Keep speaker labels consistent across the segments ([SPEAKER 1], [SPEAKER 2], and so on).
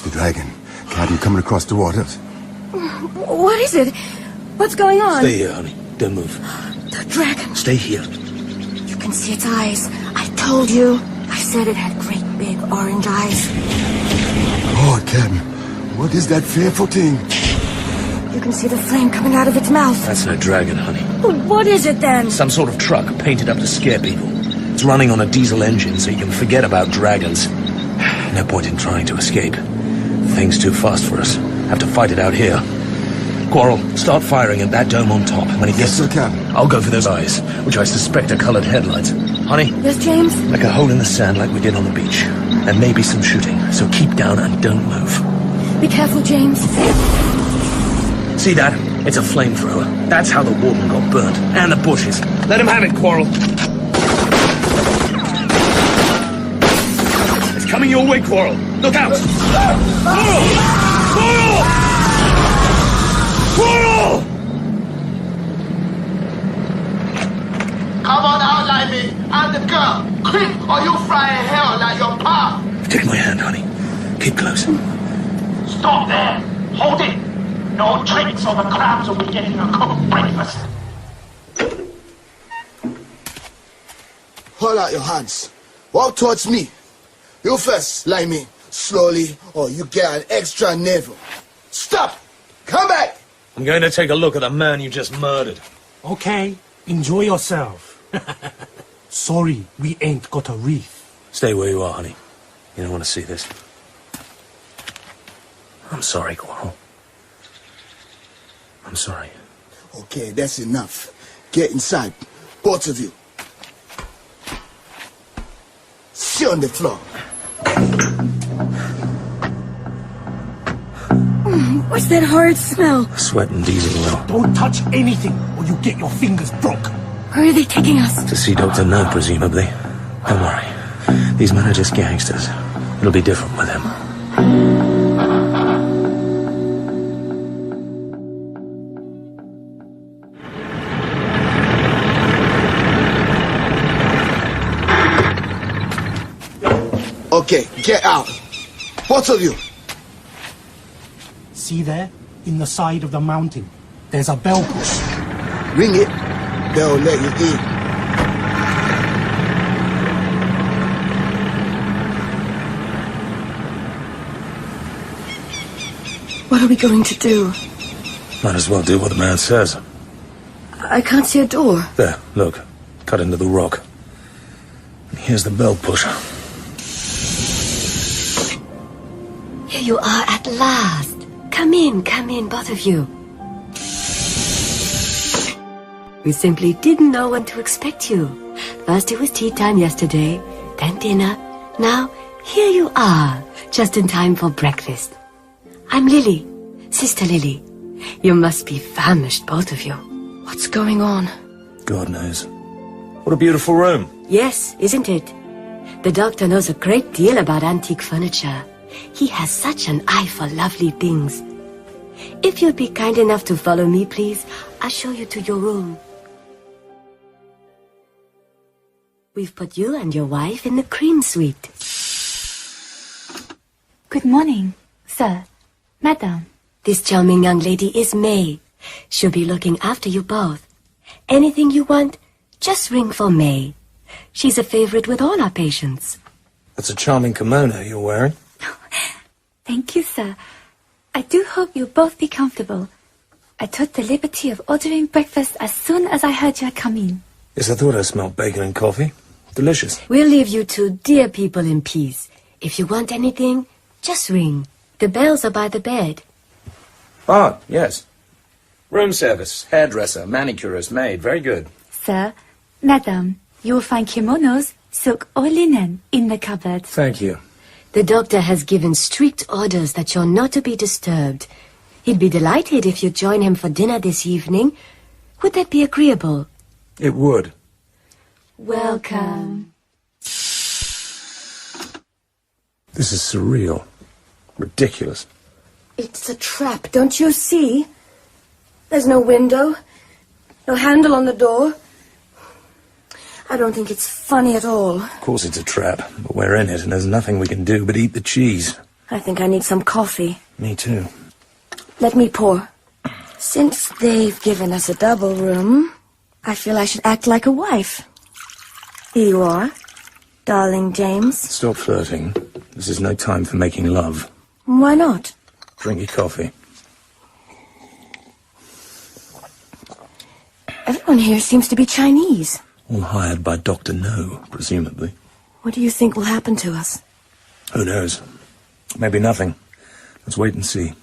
[SPEAKER 1] the dragon. Captain coming across the waters.
[SPEAKER 2] What is it? What's going on?
[SPEAKER 3] Stay here, honey. Don't move.
[SPEAKER 2] The dragon.
[SPEAKER 3] Stay here.
[SPEAKER 2] You can see its eyes. I told you. I said it had great big orange eyes.
[SPEAKER 1] Oh, Captain, what is that fearful thing?
[SPEAKER 2] You can see the flame coming out of its mouth.
[SPEAKER 3] That's no dragon, honey.
[SPEAKER 2] Well, what is it then?
[SPEAKER 3] Some sort of truck painted up to scare people. It's running on a diesel engine, so you can forget about dragons. No point in trying to escape. The thing's too fast for us. Have to fight it out here. Quarrel, start firing at that dome on top. When it gets...
[SPEAKER 1] Yes, sir, Captain.
[SPEAKER 3] I'll go for those eyes, which I suspect are colored headlights. Honey?
[SPEAKER 2] Yes, James?
[SPEAKER 3] Make a hole in the sand like we did on the beach. And maybe some shooting, so keep down and don't move.
[SPEAKER 2] Be careful, James.
[SPEAKER 3] See that? It's a flamethrower. That's how the warden got burnt. And the bushes. Let him have it, Quarrel. It's coming your way, Quarrel. Look out! Quarrel! Quarrel! Quarrel!
[SPEAKER 4] Come on out, Limey. I'm the girl. Quick, or you'll fry in hell like your pa.
[SPEAKER 3] Take my hand, honey. Keep close.
[SPEAKER 4] Stop there. Hold it. No tricks or the crabs will be getting a cooked breakfast.
[SPEAKER 5] Hold out your hands. Walk towards me. You first, Limey. Slowly, or you get an extra navel. Stop! Come back!
[SPEAKER 3] I'm going to take a look at the man you just murdered.
[SPEAKER 6] Okay, enjoy yourself. Sorry, we ain't got a wreath.
[SPEAKER 3] Stay where you are, honey. You don't want to see this. I'm sorry, Quarrel. I'm sorry.
[SPEAKER 5] Okay, that's enough. Get inside, both of you. Sit on the floor.
[SPEAKER 2] What's that horrid smell?
[SPEAKER 3] Sweat and diesel oil.
[SPEAKER 6] Don't touch anything or you get your fingers broke.
[SPEAKER 2] Where are they taking us?
[SPEAKER 3] To see Dr. No, presumably. Don't worry. These men are just gangsters. It'll be different with him.
[SPEAKER 5] Okay, get out. Both of you.
[SPEAKER 6] See there? In the side of the mountain. There's a bell push.
[SPEAKER 5] Ring it. They'll let you in.
[SPEAKER 2] What are we going to do?
[SPEAKER 3] Might as well do what the man says.
[SPEAKER 2] I can't see a door.
[SPEAKER 3] There, look. Cut into the rock. Here's the bell push.
[SPEAKER 2] Here you are at last. Come in, both of you. We simply didn't know when to expect you. First it was tea time yesterday, then dinner. Now, here you are, just in time for breakfast. I'm Lily, Sister Lily. You must be famished, both of you. What's going on?
[SPEAKER 3] God knows. What a beautiful room.
[SPEAKER 2] Yes, isn't it? The doctor knows a great deal about antique furniture. He has such an eye for lovely things. If you'd be kind enough to follow me, please, I'll show you to your room. We've put you and your wife in the cream suite.
[SPEAKER 7] Good morning, sir, madam.
[SPEAKER 2] This charming young lady is May. She'll be looking after you both. Anything you want, just ring for May. She's a favorite with all our patients.
[SPEAKER 3] That's a charming kimono you're wearing.
[SPEAKER 7] Thank you, sir. I do hope you'll both be comfortable. I took the liberty of ordering breakfast as soon as I heard you had come in.
[SPEAKER 3] Yes, I thought I smelled bacon and coffee. Delicious.
[SPEAKER 2] We'll leave you two dear people in peace. If you want anything, just ring. The bells are by the bed.
[SPEAKER 8] Ah, yes. Room service, hairdresser, manicurist, maid. Very good.
[SPEAKER 7] Sir, madam, you will find kimonos, silk or linen in the cupboard.
[SPEAKER 3] Thank you.
[SPEAKER 2] The doctor has given strict orders that you're not to be disturbed. He'd be delighted if you'd join him for dinner this evening. Would that be agreeable?
[SPEAKER 3] It would.
[SPEAKER 7] Welcome.
[SPEAKER 3] This is surreal. Ridiculous.
[SPEAKER 2] It's a trap, don't you see? There's no window, no handle on the door. I don't think it's funny at all.
[SPEAKER 3] Of course it's a trap, but we're in it and there's nothing we can do but eat the cheese.
[SPEAKER 2] I think I need some coffee.
[SPEAKER 3] Me too.
[SPEAKER 2] Let me pour. Since they've given us a double room, I feel I should act like a wife. Here you are, darling James.
[SPEAKER 3] Stop flirting. This is no time for making love.
[SPEAKER 2] Why not?
[SPEAKER 3] Drink your coffee.
[SPEAKER 2] Everyone here seems to be Chinese.
[SPEAKER 3] All hired by Dr. No, presumably.
[SPEAKER 2] What do you think will happen to us?
[SPEAKER 3] Who knows? Maybe nothing. Let's wait and see.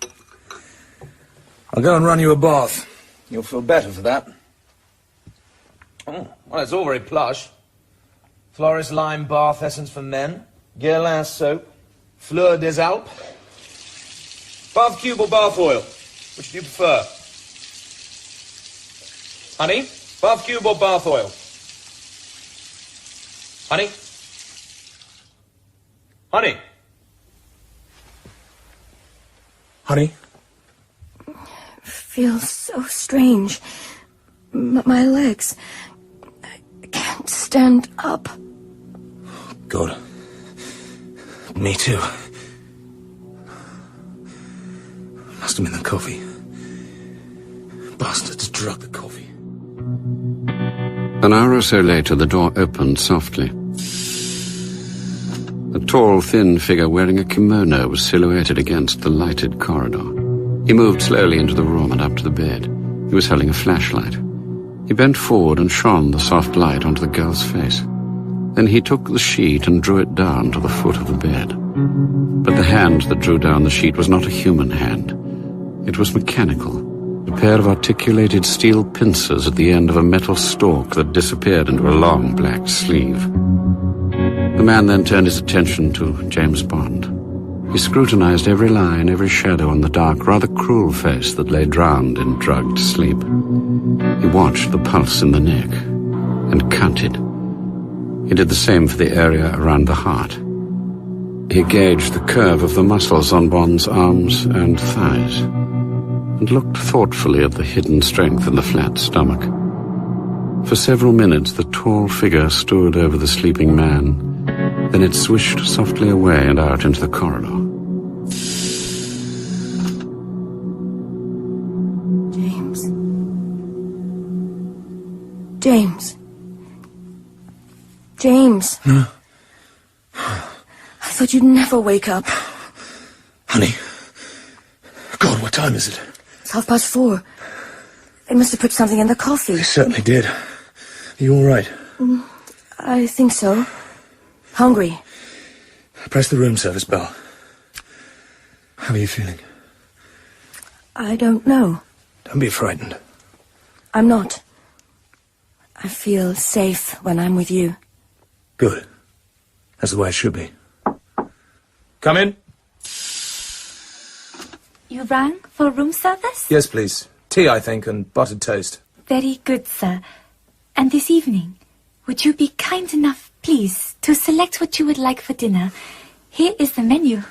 [SPEAKER 3] I'll go and run you a bath. You'll feel better for that. Oh, well, it's all very plush. Florist lime bath essence for men. Guerlain soap. Fleur des Alpes. Bath cube or bath oil? Which do you prefer? Honey? Bath cube or bath oil? Honey? Honey? Honey?
[SPEAKER 2] Feels so strange. My legs. I can't stand up.
[SPEAKER 3] God. Me too. Must have been the coffee. Bastards drug the coffee.
[SPEAKER 9] An hour or so later, the door opened softly. A tall, thin figure wearing a kimono was silhouetted against the lighted corridor. He moved slowly into the room and up to the bed. He was holding a flashlight. He bent forward and shone the soft light onto the girl's face. Then he took the sheet and drew it down to the foot of the bed. But the hand that drew down the sheet was not a human hand. It was mechanical. A pair of articulated steel pincers at the end of a metal stalk that disappeared into a long black sleeve. The man then turned his attention to James Bond. He scrutinized every line, every shadow on the dark, rather cruel face that lay drowned in drugged sleep. He watched the pulse in the neck and counted. He did the same for the area around the heart. He gauged the curve of the muscles on Bond's arms and thighs and looked thoughtfully at the hidden strength in the flat stomach. For several minutes, the tall figure stood over the sleeping man. Then it swished softly away and out into the corridor.
[SPEAKER 2] James. James. James.
[SPEAKER 3] No.
[SPEAKER 2] I thought you'd never wake up.
[SPEAKER 3] Honey. God, what time is it?
[SPEAKER 2] It's 4:30. They must have put something in the coffee.
[SPEAKER 3] They certainly did. Are you all right?
[SPEAKER 2] I think so. Hungry.
[SPEAKER 3] Press the room service bell. How are you feeling?
[SPEAKER 2] I don't know.
[SPEAKER 3] Don't be frightened.
[SPEAKER 2] I'm not. I feel safe when I'm with you.
[SPEAKER 3] Good. That's the way it should be. Come in.
[SPEAKER 7] You rang for room service?
[SPEAKER 3] Yes, please. Tea, I think, and buttered toast.
[SPEAKER 7] Very good, sir. And this evening, would you be kind enough, please, to select what you would like for dinner? Here is the menu.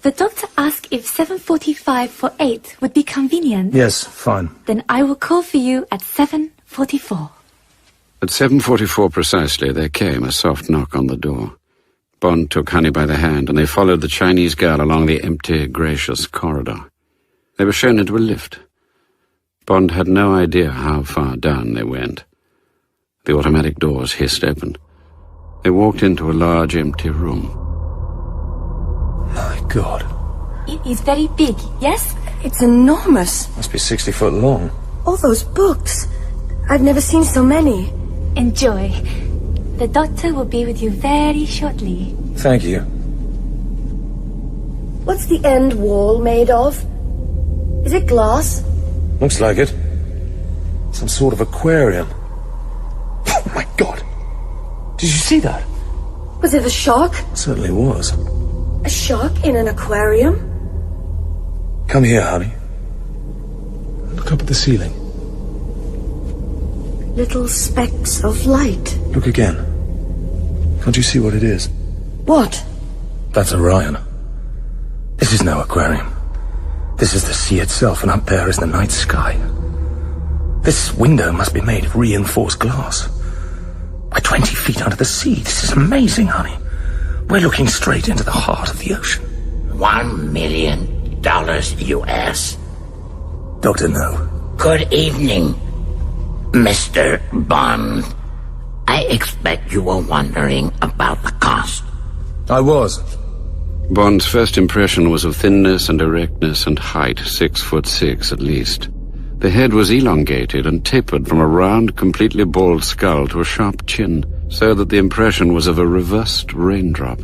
[SPEAKER 7] The doctor asked if 7:45 for 8 would be convenient.
[SPEAKER 3] Yes, fine.
[SPEAKER 7] Then I will call for you at 7:44.
[SPEAKER 9] At 7:44 precisely, there came a soft knock on the door. Bond took Honey by the hand, and they followed the Chinese girl along the empty, gracious corridor. They were shown into a lift. Bond had no idea how far down they went. The automatic doors hissed open. They walked into a large, empty room.
[SPEAKER 3] My God.
[SPEAKER 7] It is very big, yes?
[SPEAKER 2] It's enormous.
[SPEAKER 3] Must be 60 foot long.
[SPEAKER 2] All those books. I've never seen so many.
[SPEAKER 7] Enjoy. The doctor will be with you very shortly.
[SPEAKER 3] Thank you.
[SPEAKER 2] What's the end wall made of? Is it glass?
[SPEAKER 3] Looks like it. Some sort of aquarium. Oh, my God. Did you see that?
[SPEAKER 2] Was it a shark?
[SPEAKER 3] Certainly was.
[SPEAKER 2] A shark in an aquarium?
[SPEAKER 3] Come here, honey. Look up at the ceiling.
[SPEAKER 2] Little specks of light.
[SPEAKER 3] Look again. Can't you see what it is?
[SPEAKER 2] What?
[SPEAKER 3] That's Orion. This is no aquarium. This is the sea itself, and up there is the night sky. This window must be made of reinforced glass. We're 20 feet under the sea. This is amazing, honey. We're looking straight into the heart of the ocean.
[SPEAKER 4] $1 million US.
[SPEAKER 3] Dr. No.
[SPEAKER 4] Good evening, Mr. Bond. I expect you were wondering about the cost.
[SPEAKER 3] I was.
[SPEAKER 9] Bond's first impression was of thinness and erectness and height, 6'6" at least. The head was elongated and tapered from a round, completely bald skull to a sharp chin, so that the impression was of a reversed raindrop,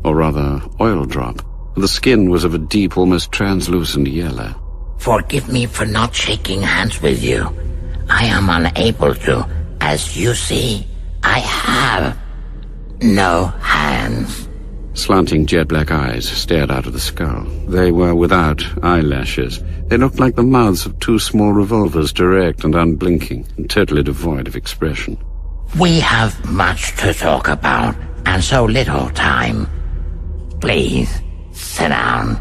[SPEAKER 9] or rather, oil drop. The skin was of a deep, almost translucent yellow.
[SPEAKER 4] Forgive me for not shaking hands with you. I am unable to. As you see, I have no hands.
[SPEAKER 9] Slanting jet-black eyes stared out of the skull. They were without eyelashes. They looked like the mouths of two small revolvers, direct and unblinking, and totally devoid of expression.
[SPEAKER 4] We have much to talk about, and so little time. Please, sit down.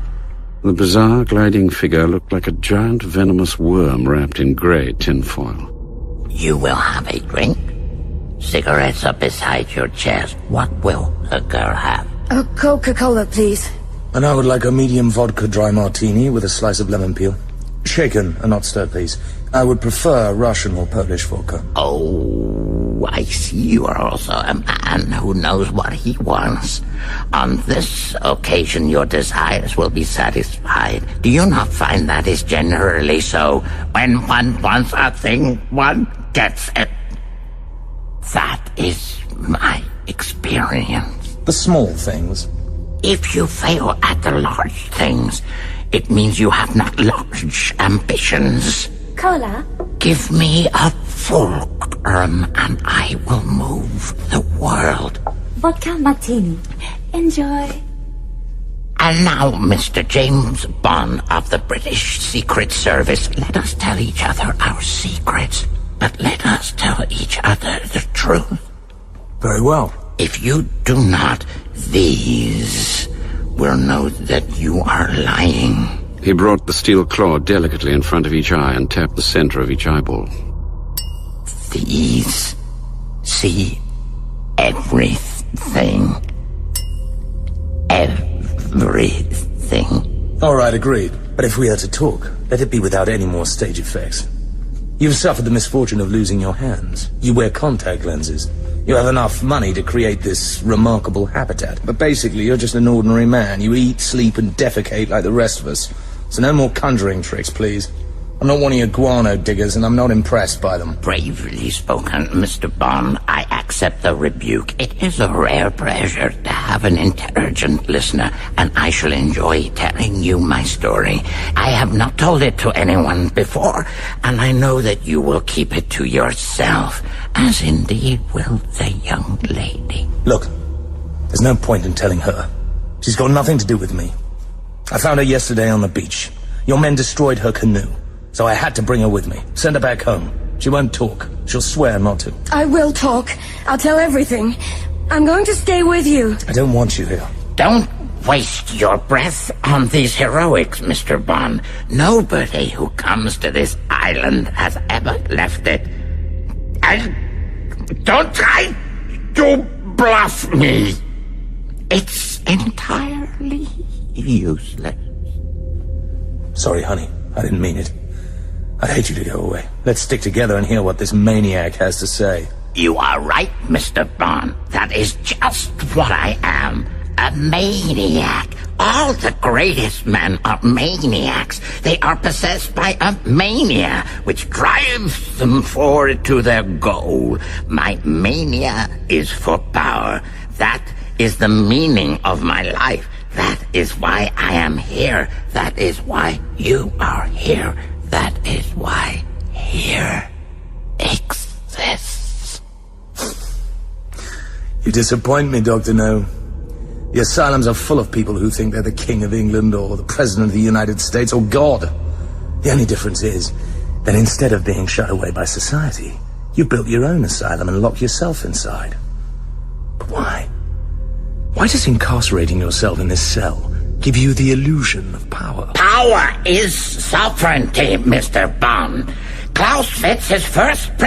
[SPEAKER 9] The bizarre, gliding figure looked like a giant venomous worm wrapped in grey tinfoil.
[SPEAKER 4] You will have a drink? Cigarettes are beside your chest. What will the girl have?
[SPEAKER 10] A Coca-Cola, please.
[SPEAKER 3] And I would like a medium vodka dry martini with a slice of lemon peel. Shaken and not stirred, please. I would prefer Russian or Polish vodka.
[SPEAKER 4] Oh, I see you are also a man who knows what he wants. On this occasion, your desires will be satisfied. Do you not find that is generally so? When one wants a thing, one gets it. That is my experience.
[SPEAKER 3] The small things.
[SPEAKER 4] If you fail at the large things, it means you have not large ambitions.
[SPEAKER 7] Cola?
[SPEAKER 4] Give me a fulcrum and I will move the world.
[SPEAKER 7] Vodka martini. Enjoy.
[SPEAKER 4] And now, Mr. James Bond of the British Secret Service, let us tell each other our secrets. But let us tell each other the truth.
[SPEAKER 3] Very well.
[SPEAKER 4] If you do not, these will know that you are lying.
[SPEAKER 9] He brought the steel claw delicately in front of each eye and tapped the center of each eyeball.
[SPEAKER 4] These see everything. Everything.
[SPEAKER 3] All right, agreed. But if we are to talk, let it be without any more stage effects. You've suffered the misfortune of losing your hands. You wear contact lenses. You have enough money to create this remarkable habitat. But basically, you're just an ordinary man. You eat, sleep, and defecate like the rest of us. So no more conjuring tricks, please. I'm not one of your guano diggers, and I'm not impressed by them.
[SPEAKER 4] Bravely spoken, Mr. Bond. I accept the rebuke. It is a rare pleasure to have an intelligent listener, and I shall enjoy telling you my story. I have not told it to anyone before, and I know that you will keep it to yourself, as indeed will the young lady.
[SPEAKER 3] Look, there's no point in telling her. She's got nothing to do with me. I found her yesterday on the beach. Your men destroyed her canoe. So I had to bring her with me. Send her back home. She won't talk. She'll swear not to.
[SPEAKER 10] I will talk. I'll tell everything. I'm going to stay with you.
[SPEAKER 3] I don't want you here.
[SPEAKER 4] Don't waste your breath on these heroics, Mr. Bond. Nobody who comes to this island has ever left it. And don't try to bluff me. It's entirely useless.
[SPEAKER 3] Sorry, honey. I didn't mean it. I'd hate you to go away. Let's stick together and hear what this maniac has to say.
[SPEAKER 4] You are right, Mr. Bond. That is just what I am. A maniac. All the greatest men are maniacs. They are possessed by a mania, which drives them forward to their goal. My mania is for power. That is the meaning of my life. That is why I am here. That is why you are here. That is why here exists.
[SPEAKER 3] You disappoint me, Dr. No. The asylums are full of people who think they're the King of England or the President of the United States or God. The only difference is that instead of being shut away by society, you built your own asylum and locked yourself inside. But why? Why does incarcerating yourself in this cell give you the illusion of power?
[SPEAKER 4] Power is sovereignty, Mr. Bond. Klaus Fitz's first